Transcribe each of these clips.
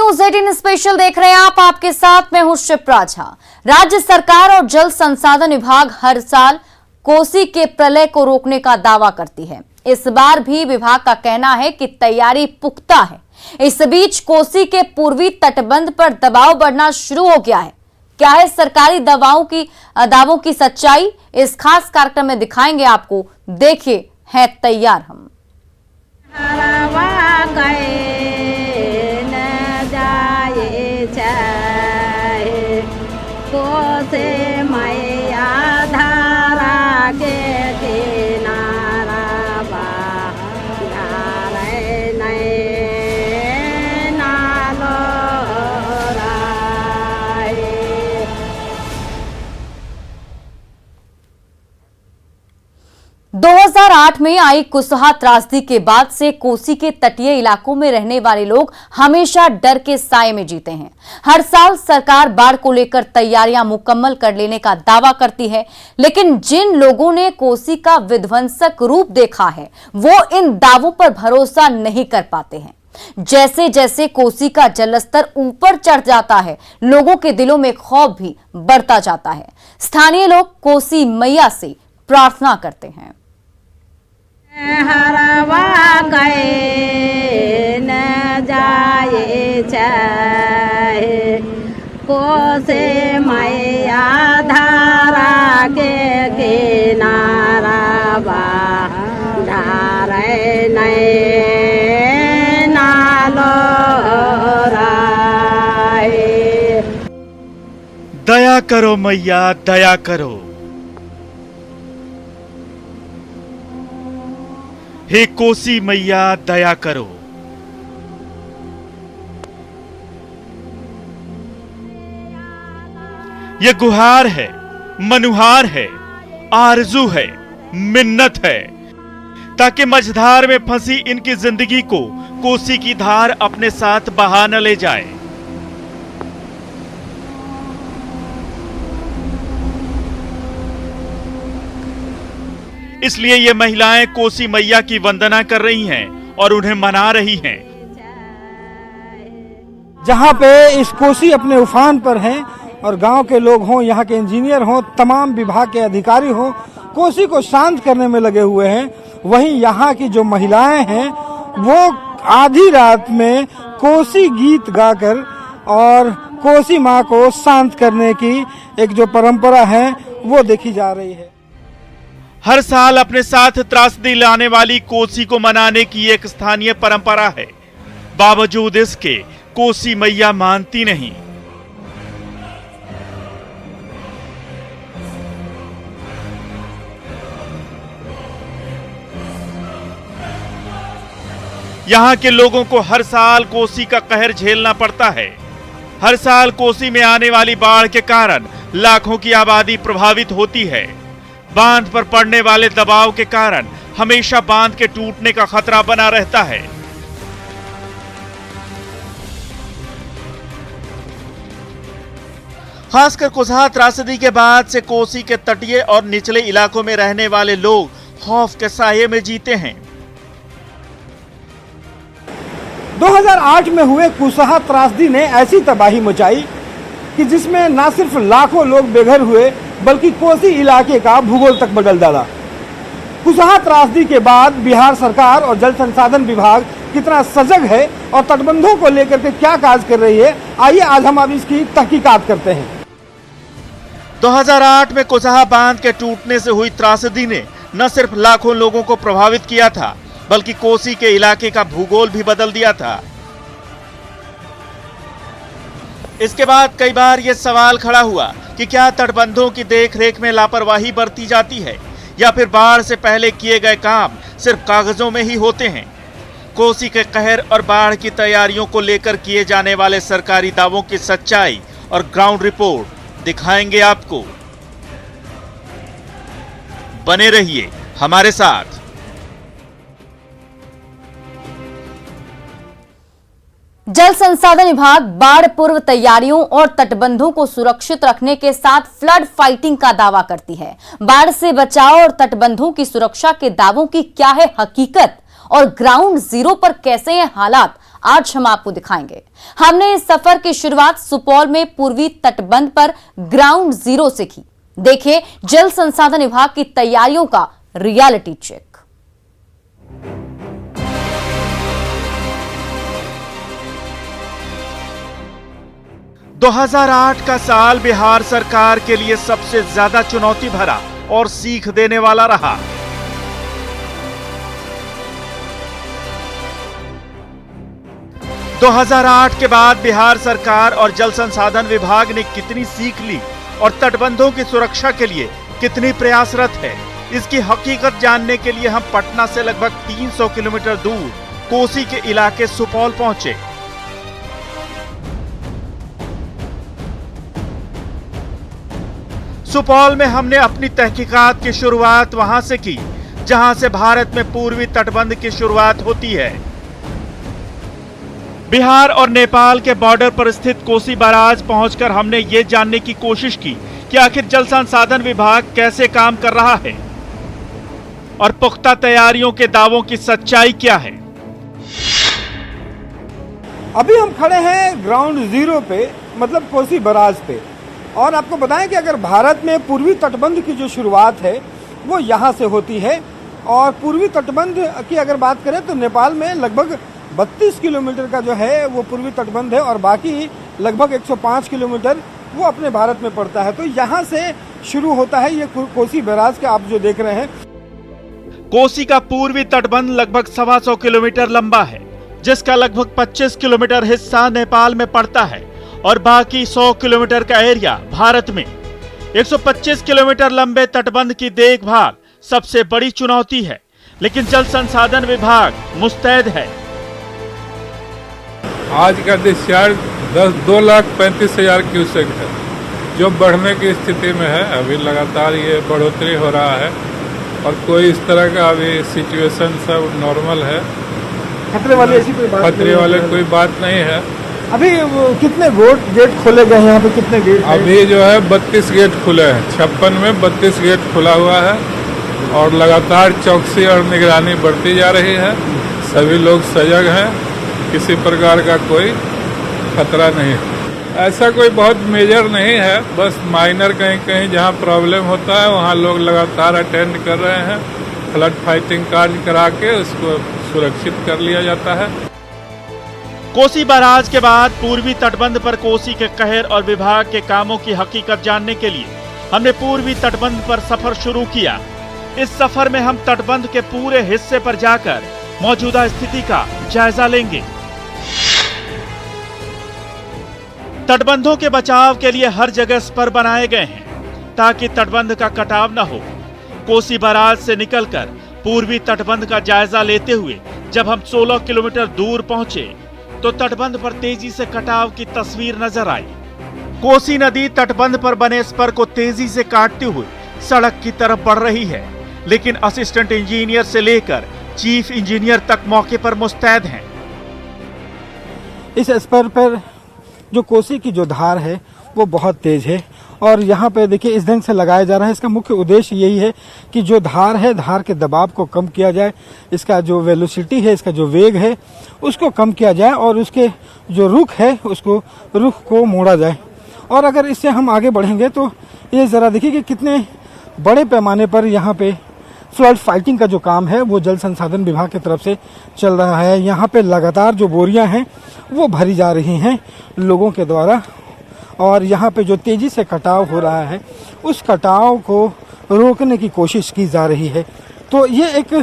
News 18 special देख रहे हैं आप। आपके साथ मैं हूं शिप्रा झा। राज्य सरकार और जल संसाधन विभाग हर साल कोसी के प्रलय को रोकने का दावा करती है। इस बार भी विभाग का कहना है कि तैयारी पुख्ता है। इस बीच कोसी के पूर्वी तटबंध पर दबाव बढ़ना शुरू हो गया है। क्या है सरकारी दावों की सच्चाई, इस खास कार्यक्रम में दिखाएंगे आपको। देखिए, है तैयार हम। दो 2008 में आई कुसहा त्रासदी के बाद से कोसी के तटीय इलाकों में रहने वाले लोग हमेशा डर के साए में जीते हैं। हर साल सरकार बाढ़ को लेकर तैयारियां मुकम्मल कर लेने का दावा करती है, लेकिन जिन लोगों ने कोसी का विध्वंसक रूप देखा है वो इन दावों पर भरोसा नहीं कर पाते हैं। जैसे जैसे कोसी का जलस्तर ऊपर चढ़ जाता है, लोगों के दिलों में खौफ भी बढ़ता जाता है। स्थानीय लोग कोसी मैया से प्रार्थना करते हैं। हरवा गए न जाए चाहे कोसे मैया धारा के किनारा धारे नए नालो राए। दया करो मैया, दया करो। हे कोसी मैया, दया करो। यह गुहार है, मनुहार है, आरजू है, मिन्नत है, ताकि मझधार में फंसी इनकी जिंदगी को कोसी की धार अपने साथ बहा न ले जाए। इसलिए ये महिलाएं कोसी मैया की वंदना कर रही हैं और उन्हें मना रही हैं। जहां पे इस कोसी अपने उफान पर है और गांव के लोग हों, यहाँ के इंजीनियर हों, तमाम विभाग के अधिकारी हों, कोसी को शांत करने में लगे हुए हैं, वहीं यहाँ की जो महिलाएं हैं वो आधी रात में कोसी गीत गाकर और कोसी माँ को शांत करने की एक जो परंपरा है वो देखी जा रही है। हर साल अपने साथ त्रासदी लाने वाली कोसी को मनाने की एक स्थानीय परंपरा है। बावजूद इसके कोसी मैया मानती नहीं। यहाँ के लोगों को हर साल कोसी का कहर झेलना पड़ता है। हर साल कोसी में आने वाली बाढ़ के कारण लाखों की आबादी प्रभावित होती है। बांध पर पड़ने वाले दबाव के कारण हमेशा बांध के टूटने का खतरा बना रहता है। खासकर कुसहा त्रासदी के बाद से कोसी के तटीय और निचले इलाकों में रहने वाले लोग खौफ के साये में जीते हैं। 2008 में हुए कुसहा त्रासदी ने ऐसी तबाही मचाई कि जिसमें न सिर्फ लाखों लोग बेघर हुए बल्कि कोसी इलाके का भूगोल तक बदल डाला। कुसहा त्रासदी के बाद बिहार सरकार और जल संसाधन विभाग कितना सजग है और तटबंधों को लेकर के क्या कार्य कर रही है, आइए आज हम अब इसकी तहकीकात करते हैं। 2008 में कुसहा बांध के टूटने से हुई त्रासदी ने न सिर्फ लाखों लोगों को प्रभावित किया था बल्कि कोसी के इलाके का भूगोल भी बदल दिया था। इसके बाद कई बार यह सवाल खड़ा हुआ कि क्या तटबंधों की देखरेख में लापरवाही बरती जाती है या फिर बाढ़ से पहले किए गए काम सिर्फ कागजों में ही होते हैं। कोसी के कहर और बाढ़ की तैयारियों को लेकर किए जाने वाले सरकारी दावों की सच्चाई और ग्राउंड रिपोर्ट दिखाएंगे आपको। बने रहिए हमारे साथ। जल संसाधन विभाग बाढ़ पूर्व तैयारियों और तटबंधों को सुरक्षित रखने के साथ फ्लड फाइटिंग का दावा करती है। बाढ़ से बचाव और तटबंधों की सुरक्षा के दावों की क्या है हकीकत और ग्राउंड जीरो पर कैसे हैं हालात, आज हम आपको दिखाएंगे। हमने इस सफर की शुरुआत सुपौल में पूर्वी तटबंध पर ग्राउंड जीरो से की। देखिए जल संसाधन विभाग की तैयारियों का रियलिटी चेक। – 2008 का साल बिहार सरकार के लिए सबसे ज्यादा चुनौती भरा और सीख देने वाला रहा। – 2008 के बाद बिहार सरकार और जल संसाधन विभाग ने कितनी सीख ली और तटबंधों की सुरक्षा के लिए कितनी प्रयासरत है, इसकी हकीकत जानने के लिए हम पटना से लगभग 300 किलोमीटर दूर कोसी के इलाके सुपौल पहुंचे। सुपौल में हमने अपनी तहकीकात की शुरुआत वहां से की जहां से भारत में पूर्वी तटबंध की शुरुआत होती है। बिहार और नेपाल के बॉर्डर पर स्थित कोसी बैराज पहुंचकर हमने ये जानने की कोशिश की कि आखिर जल संसाधन विभाग कैसे काम कर रहा है और पुख्ता तैयारियों के दावों की सच्चाई क्या है। अभी हम खड़े हैं ग्राउंड जीरो पे, मतलब कोसी बैराज पे, और आपको बताएं कि अगर भारत में पूर्वी तटबंध की जो शुरुआत है वो यहाँ से होती है, और पूर्वी तटबंध की अगर बात करें तो नेपाल में लगभग 32 किलोमीटर का जो है वो पूर्वी तटबंध है और बाकी लगभग 105 किलोमीटर वो अपने भारत में पड़ता है। तो यहाँ से शुरू होता है ये कोसी बैराज का आप जो देख रहे हैं। कोसी का पूर्वी तटबंध लगभग 125 किलोमीटर लंबा है, जिसका लगभग 25 किलोमीटर हिस्सा नेपाल में पड़ता है और बाकी 100 किलोमीटर का एरिया भारत में। 125 किलोमीटर लंबे तटबंध की देखभाल सबसे बड़ी चुनौती है, लेकिन जल संसाधन विभाग मुस्तैद है। आज का डिस्चार्ज 2,35,000 क्यूसेक है, जो बढ़ने की स्थिति में है। अभी लगातार ये बढ़ोतरी हो रहा है और कोई इस तरह का अभी सिचुएशन सब नॉर्मल है। खतरे वाले ऐसी कोई बात खतरे वाले कोई बात नहीं है। अभी कितने गेट खोले गए हैं यहाँ पे? कितने गेट? अभी जो है 32 गेट खुले हैं। 56 में 32 गेट खुला हुआ है और लगातार चौकसी और निगरानी बढ़ती जा रही है। सभी लोग सजग हैं, किसी प्रकार का कोई खतरा नहीं है। ऐसा कोई बहुत मेजर नहीं है, बस माइनर कहीं कहीं जहाँ प्रॉब्लम होता है वहाँ लोग लगातार अटेंड कर रहे हैं। फ्लड फाइटिंग कार्य करा के उसको सुरक्षित कर लिया जाता है। कोसी बैराज के बाद पूर्वी तटबंध पर कोसी के कहर और विभाग के कामों की हकीकत जानने के लिए हमने पूर्वी तटबंध पर सफर शुरू किया। इस सफर में हम तटबंध के पूरे हिस्से पर जाकर मौजूदा स्थिति का जायजा लेंगे। तटबंधों के बचाव के लिए हर जगह स्पर बनाए गए हैं ताकि तटबंध का कटाव न हो। कोसी बैराज से निकलकर पूर्वी तटबंध का जायजा लेते हुए जब हम 16 किलोमीटर दूर पहुंचे तो तटबंध पर तेजी से कटाव की तस्वीर नजर आई। कोसी नदी तटबंध पर बने स्पर को तेजी से काटते हुए सड़क की तरफ बढ़ रही है, लेकिन असिस्टेंट इंजीनियर से लेकर चीफ इंजीनियर तक मौके पर मुस्तैद हैं। इस स्पर पर जो कोसी की जो धार है वो बहुत तेज है और यहाँ पे देखिए इस ढंग से लगाया जा रहा है। इसका मुख्य उद्देश्य यही है कि जो धार है, धार के दबाव को कम किया जाए, इसका जो वेलोसिटी है, इसका जो वेग है उसको कम किया जाए और उसके जो रुख है उसको रुख को मोड़ा जाए। और अगर इससे हम आगे बढ़ेंगे तो ये ज़रा देखिए कि कितने बड़े पैमाने पर यहाँ पे फ्लड फाइटिंग का जो काम है वो जल संसाधन विभाग की तरफ से चल रहा है। यहाँ पे लगातार जो बोरियां हैं वो भरी जा रही हैं लोगों के द्वारा और यहाँ पे जो तेजी से कटाव हो रहा है उस कटाव को रोकने की कोशिश की जा रही है। तो ये एक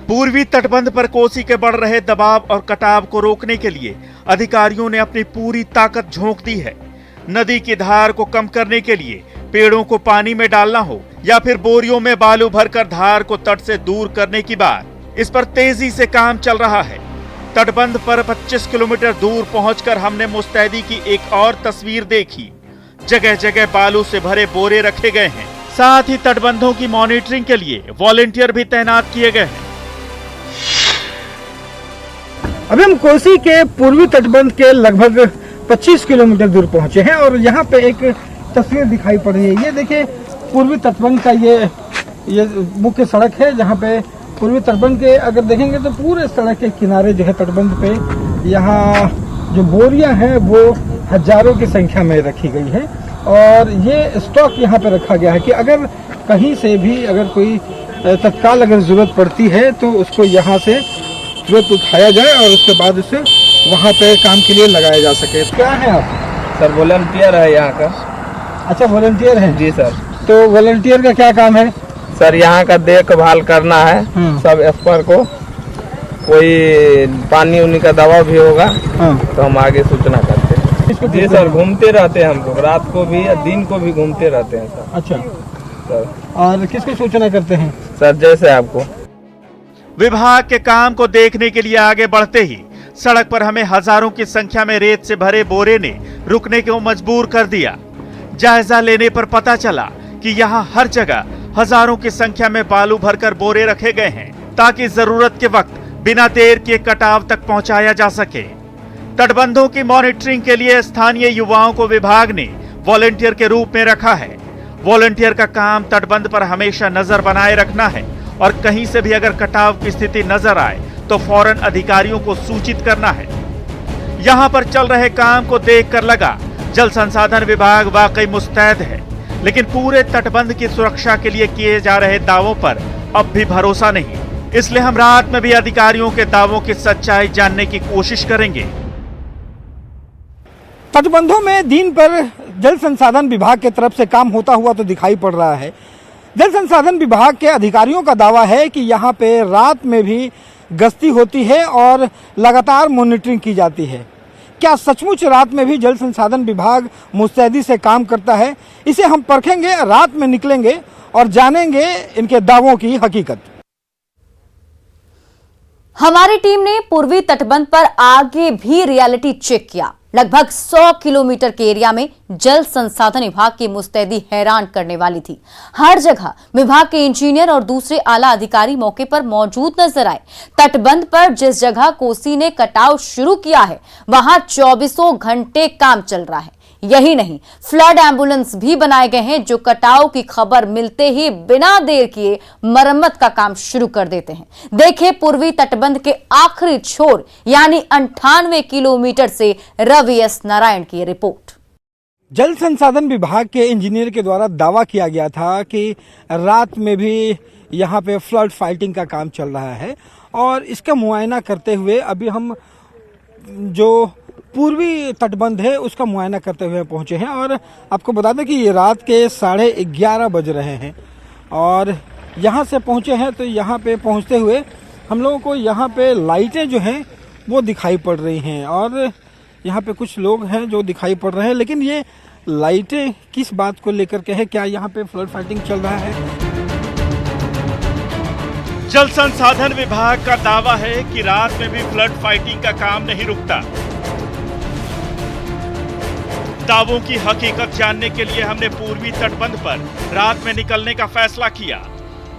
पूर्वी तटबंध पर कोसी के बढ़ रहे दबाव और कटाव को रोकने के लिए अधिकारियों ने अपनी पूरी ताकत झोंक दी है। नदी की धार को कम करने के लिए पेड़ों को पानी में डालना हो या फिर बोरियों में बालू भरकर धार को तट से दूर करने की बात, इस पर तेजी से काम चल रहा है। तटबंध पर 25 किलोमीटर दूर पहुंचकर हमने मुस्तैदी की एक और तस्वीर देखी। जगह जगह बालू से भरे बोरे रखे गए हैं, साथ ही तटबंधों की मॉनिटरिंग के लिए वॉलेंटियर भी तैनात किए गए हैं। अभी हम कोसी के पूर्वी तटबंध के लगभग 25 किलोमीटर दूर पहुंचे हैं और यहाँ पे एक तस्वीर दिखाई पड़ रही है। ये देखिए पूर्वी तटबंध का ये मुख्य सड़क है जहाँ पे पूर्वी तटबंध के अगर देखेंगे तो पूरे सड़क के किनारे जो है तटबंध पे यहाँ जो बोरियां हैं वो हजारों की संख्या में रखी गई है और ये स्टॉक यहाँ पे रखा गया है कि अगर कहीं से भी अगर कोई तत्काल अगर जरूरत पड़ती है तो उसको यहाँ से तुरंत उठाया जाए और उसके बाद उसे वहाँ पे काम के लिए लगाया जा सके। क्या है आप? सर वॉलंटियर है यहाँ का। अच्छा, वॉलंटियर हैं? जी सर। तो वॉलंटियर का क्या काम है? सर यहाँ का देखभाल करना है सब स्पर को, कोई पानी उनी का दवा भी होगा तो हम आगे सूचना करते हैं। जी सर, घूमते रहते हैं हम लोग, रात को भी या दिन को भी घूमते रहते हैं सर। अच्छा सर, और किसको सूचना करते हैं? सर जैसे आपको। विभाग के काम को देखने के लिए आगे बढ़ते ही सड़क पर हमें हजारों की संख्या में रेत से भरे बोरे ने रुकने को मजबूर कर दिया। जायजा लेने पर पता चला कि यहाँ हर जगह हजारों की संख्या में बालू भरकर बोरे रखे गए हैं ताकि जरूरत के वक्त बिना देर किए कटाव तक पहुंचाया जा सके। तटबंधों की मॉनिटरिंग के लिए स्थानीय युवाओं को विभाग ने वॉलंटियर के रूप में रखा है। वॉलंटियर का काम तटबंध पर हमेशा नजर बनाए रखना है और कहीं से भी अगर कटाव की स्थिति नजर आए तो फौरन अधिकारियों को सूचित करना है। यहाँ पर चल रहे काम को देखकर लगा जल संसाधन विभाग वाकई मुस्तैद है, लेकिन पूरे तटबंध की सुरक्षा के लिए किए जा रहे दावों पर अब भी भरोसा नहीं। इसलिए हम रात में भी अधिकारियों के दावों की सच्चाई जानने की कोशिश करेंगे। तटबंधों में दिन पर जल संसाधन विभाग की तरफ से काम होता हुआ तो दिखाई पड़ रहा है। जल संसाधन विभाग के अधिकारियों का दावा है कि यहाँ पे रात में भी गश्ती होती है और लगातार मॉनिटरिंग की जाती है। क्या सचमुच रात में भी जल संसाधन विभाग मुस्तैदी से काम करता है? इसे हम परखेंगे, रात में निकलेंगे और जानेंगे इनके दावों की हकीकत। हमारी टीम ने पूर्वी तटबंध पर आगे भी रियलिटी चेक किया। लगभग 100 किलोमीटर के एरिया में जल संसाधन विभाग की मुस्तैदी हैरान करने वाली थी। हर जगह विभाग के इंजीनियर और दूसरे आला अधिकारी मौके पर मौजूद नजर आए। तटबंध पर जिस जगह कोसी ने कटाव शुरू किया है वहां 24 घंटे काम चल रहा है। यही नहीं, फ्लड एम्बुलेंस भी बनाए गए हैं जो कटाव की खबर मिलते ही बिना देर किए मरम्मत का काम शुरू कर देते हैं। देखिए पूर्वी तटबंध के आखिरी छोर यानी 98 किलोमीटर से रवि एस नारायण की रिपोर्ट। जल संसाधन विभाग के इंजीनियर के द्वारा दावा किया गया था कि रात में भी यहाँ पे फ्लड फाइटिंग का काम चल रहा है और इसका मुआयना करते हुए अभी हम जो पूर्वी तटबंध है उसका मुआयना करते हुए पहुंचे हैं और आपको बता दें कि ये रात के 11:30 बज रहे हैं और यहाँ से पहुंचे हैं। तो यहाँ पे पहुंचते हुए हम लोगों को यहाँ पे लाइटें जो हैं वो दिखाई पड़ रही हैं और यहाँ पे कुछ लोग हैं जो दिखाई पड़ रहे हैं, लेकिन ये लाइटें किस बात को लेकर के है? क्या यहाँ पे फ्लड फाइटिंग चल रहा है? जल संसाधन विभाग का दावा है कि रात में भी फ्लड फाइटिंग का काम नहीं रुकता। दावों की हकीकत जानने के लिए हमने पूर्वी तटबंध पर रात में निकलने का फैसला किया।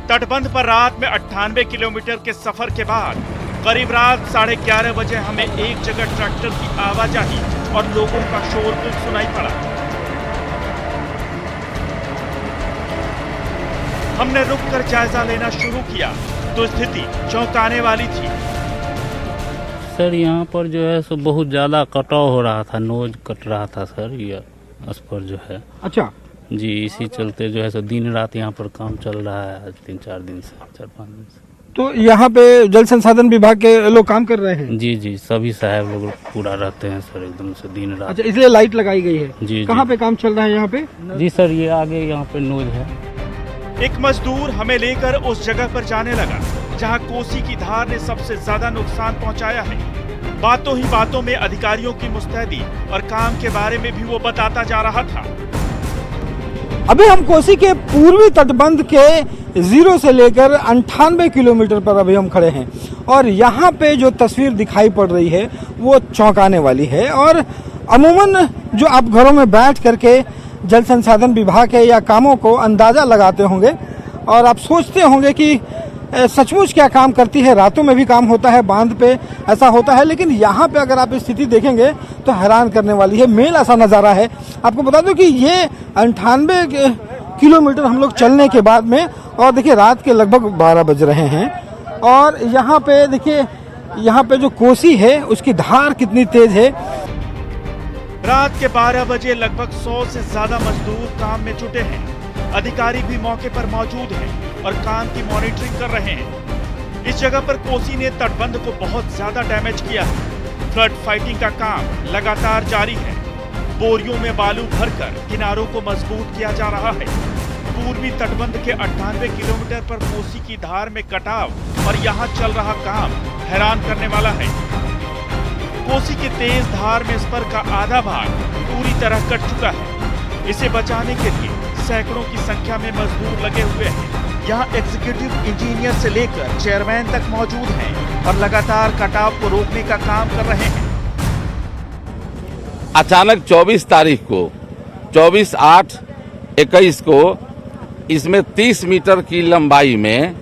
तटबंध पर रात में 98 किलोमीटर के सफर के बाद करीब रात 11:30 बजे हमें एक जगह ट्रैक्टर की आवाजाही और लोगों का शोरगुल सुनाई पड़ा। हमने रुककर जायजा लेना शुरू किया तो स्थिति चौंकाने वाली थी। सर यहाँ पर जो है सो बहुत ज़्यादा कटाव हो रहा था, नोज कट रहा था सर ये इस पर जो है। अच्छा जी, इसी चलते जो है सो दिन रात यहाँ पर काम चल रहा है 3-4 दिन से, 4-5 दिन से। तो यहाँ पे जल संसाधन विभाग के लोग काम कर रहे हैं? जी जी, सभी साहब लोग पूरा रहते हैं सर एकदम से दिन रात। अच्छा, इसलिए लाइट लगाई गई है? जी। कहाँ पे काम चल रहा है यहाँ पे? जी सर, ये आगे यहाँ पे नोज है। एक मजदूर हमें लेकर उस जगह पर जाने लगा जहां कोसी की धार ने सबसे ज्यादा नुकसान पहुंचाया है। बातों ही बातों में अधिकारियों की मुस्तैदी और काम के बारे में भी वो बताता जा रहा था। अभी हम कोसी के पूर्वी तटबंध के 0 से लेकर 98 किलोमीटर पर अभी हम खड़े हैं और यहाँ पे जो तस्वीर दिखाई पड़ रही है वो चौंकाने वाली है। और अमूमन जो आप घरों में बैठ करके जल संसाधन विभाग के या कामों को अंदाजा लगाते होंगे और आप सोचते होंगे कि सचमुच क्या काम करती है, रातों में भी काम होता है, बांध पे ऐसा होता है, लेकिन यहाँ पे अगर आप स्थिति देखेंगे तो हैरान करने वाली है। मेल ऐसा नज़ारा है। आपको बता दूं कि ये 98 किलोमीटर हम लोग चलने के बाद में, और देखिए रात के लगभग 12 बज रहे हैं और यहाँ पे देखिए, यहाँ पे जो कोसी है उसकी धार कितनी तेज है। रात के 12 बजे लगभग 100 से ज्यादा मजदूर काम में जुटे हैं। अधिकारी भी मौके पर मौजूद हैं और काम की मॉनिटरिंग कर रहे हैं। इस जगह पर कोसी ने तटबंध को बहुत ज्यादा डैमेज किया है। फ्लड फाइटिंग का काम लगातार जारी है। बोरियों में बालू भरकर किनारों को मजबूत किया जा रहा है। पूर्वी तटबंध के 98 किलोमीटर पर कोसी की धार में कटाव और यहाँ चल रहा काम हैरान करने वाला है। कोसी की तेज धार में स्पर का आधा भाग पूरी तरह कट चुका है। इसे बचाने के लिए सैकड़ों की संख्या में मजदूर लगे हुए हैं। यहाँ एग्जीक्यूटिव इंजीनियर से लेकर चेयरमैन तक मौजूद हैं और लगातार कटाव को रोकने का काम कर रहे हैं। अचानक 24 तारीख को 24/8/21 को इसमें 30 मीटर की लंबाई में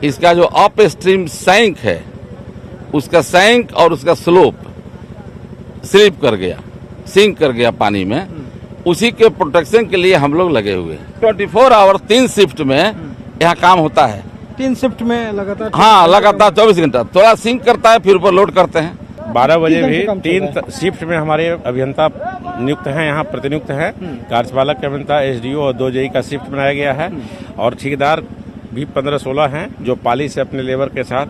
इसका जो अप स्ट्रीम सैंक है, उसका सैंक और उसका स्लोप स्लिप कर गया, सिंक कर गया पानी में। उसी के प्रोटेक्शन के लिए हम लोग लगे हुए हैं। 24 आवर 3 शिफ्ट में यहाँ काम होता है। 3 शिफ्ट में लगातार? हाँ, लगातार 24 घंटा। थोड़ा सिंक करता है, फिर ऊपर लोड करते हैं। 12 बजे भी 3 शिफ्ट में हमारे अभियंता नियुक्त हैं, यहाँ प्रतिनियुक्त हैं। कार्यपालक के अभियंता, SDO और 2 JE का शिफ्ट बनाया गया है और ठेकेदार भी 15-16 हैं जो पाली से अपने लेबर के साथ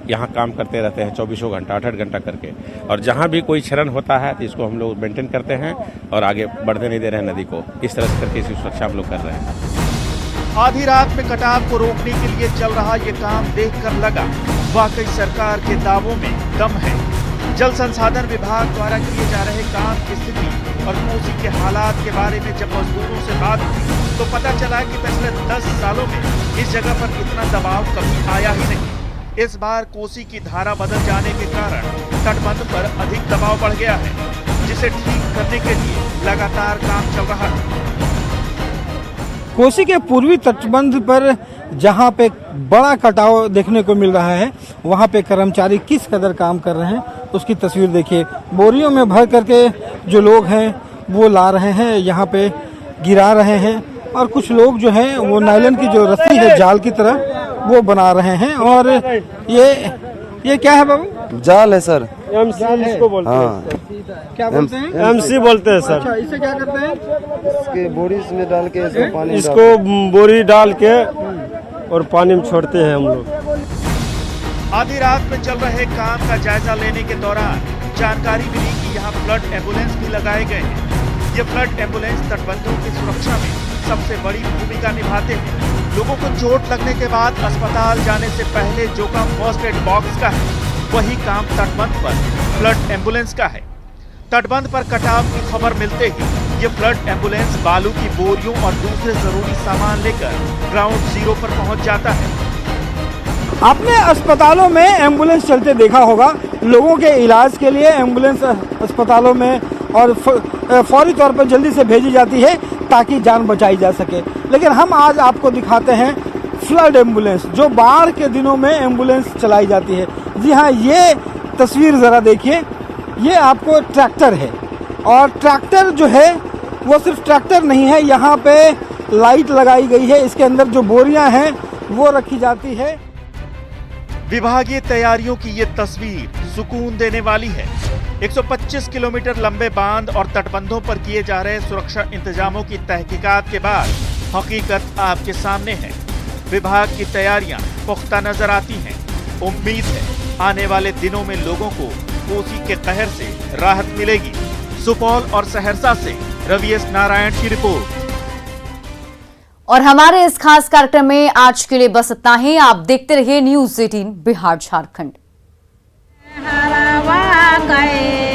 यहाँ काम करते रहते हैं 24 घंटा, 8 घंटा करके। और जहाँ भी कोई क्षरण होता है तो इसको हम लोग मेंटेन करते हैं और आगे बढ़ने नहीं दे रहे हैं नदी को। इस तरह से करके इसकी सुरक्षा हम लोग कर रहे हैं। आधी रात में कटाव को रोकने के लिए चल रहा ये काम देखकर लगा वाकई सरकार के दावों में दम है। जल संसाधन विभाग द्वारा किए जा रहे काम की स्थिति और कोसी के हालात के बारे में जब मजदूरों से बात की तो पता चला कि पिछले 10 सालों में इस जगह पर इतना दबाव कभी आया ही नहीं। इस बार कोसी की धारा बदल जाने के कारण तटबंध पर अधिक दबाव बढ़ गया है, जिसे ठीक करने के लिए लगातार काम चल रहा है। कोसी के पूर्वी तटबंध पर जहां पे बड़ा कटाव देखने को मिल रहा है, वहां पे कर्मचारी किस कदर काम कर रहे हैं उसकी तस्वीर देखिए। बोरियों में भर करके जो लोग हैं वो ला रहे हैं, यहाँ पे गिरा रहे हैं और कुछ लोग जो हैं वो नायलॉन की जो रस्सी है जाल की तरह वो बना रहे हैं। और ये क्या है बाबू? जाल है सर। जाल इसको बोलते हैं। हाँ, क्या बोलते हैं? MC बोलते हैं सर। अच्छा, इसे क्या करते हैं? इसके बोरी में डाल के इसको पानी इसको बोरी डाल के और पानी में छोड़ते हैं हम लोग। आधी रात में चल रहे काम का जायजा लेने के दौरान जानकारी मिली कि यहाँ फ्लड एम्बुलेंस भी लगाए गए हैं। ये फ्लड एम्बुलेंस तटबंधों की सुरक्षा में सबसे बड़ी भूमिका निभाते हैं। लोगों को चोट लगने के बाद अस्पताल जाने से पहले जो काम फर्स्ट एड बॉक्स का है, वही काम तटबंध पर फ्लड एम्बुलेंस का है। तटबंध पर कटाव की खबर मिलते ही ये फ्लड एम्बुलेंस बालू की बोरियों और दूसरे जरूरी सामान लेकर ग्राउंड जीरो पर पहुंच जाता है। आपने अस्पतालों में एम्बुलेंस चलते देखा होगा। लोगों के इलाज के लिए एम्बुलेंस अस्पतालों में और फौरी तौर पर जल्दी से भेजी जाती है ताकि जान बचाई जा सके। लेकिन हम आज आपको दिखाते हैं फ्लड एम्बुलेंस, जो बाढ़ के दिनों में एम्बुलेंस चलाई जाती है। जी हाँ, ये तस्वीर ज़रा देखिए। ये आपको ट्रैक्टर है और ट्रैक्टर जो है वो सिर्फ ट्रैक्टर नहीं है, यहाँ पे लाइट लगाई गई है। इसके अंदर जो बोरियां हैं वो रखी जाती है। विभागीय तैयारियों की ये तस्वीर सुकून देने वाली है। 125 किलोमीटर लंबे बांध और तटबंधों पर किए जा रहे सुरक्षा इंतजामों की तहकीकात के बाद हकीकत आपके सामने है। विभाग की तैयारियां पुख्ता नजर आती हैं। उम्मीद है आने वाले दिनों में लोगों को कोसी के कहर से राहत मिलेगी। सुपौल और सहरसा से रवि एस नारायण की रिपोर्ट। और हमारे इस खास कार्यक्रम में आज के लिए बस इतना ही। आप देखते रहिए न्यूज़ 18 बिहार झारखंड। हरवा गए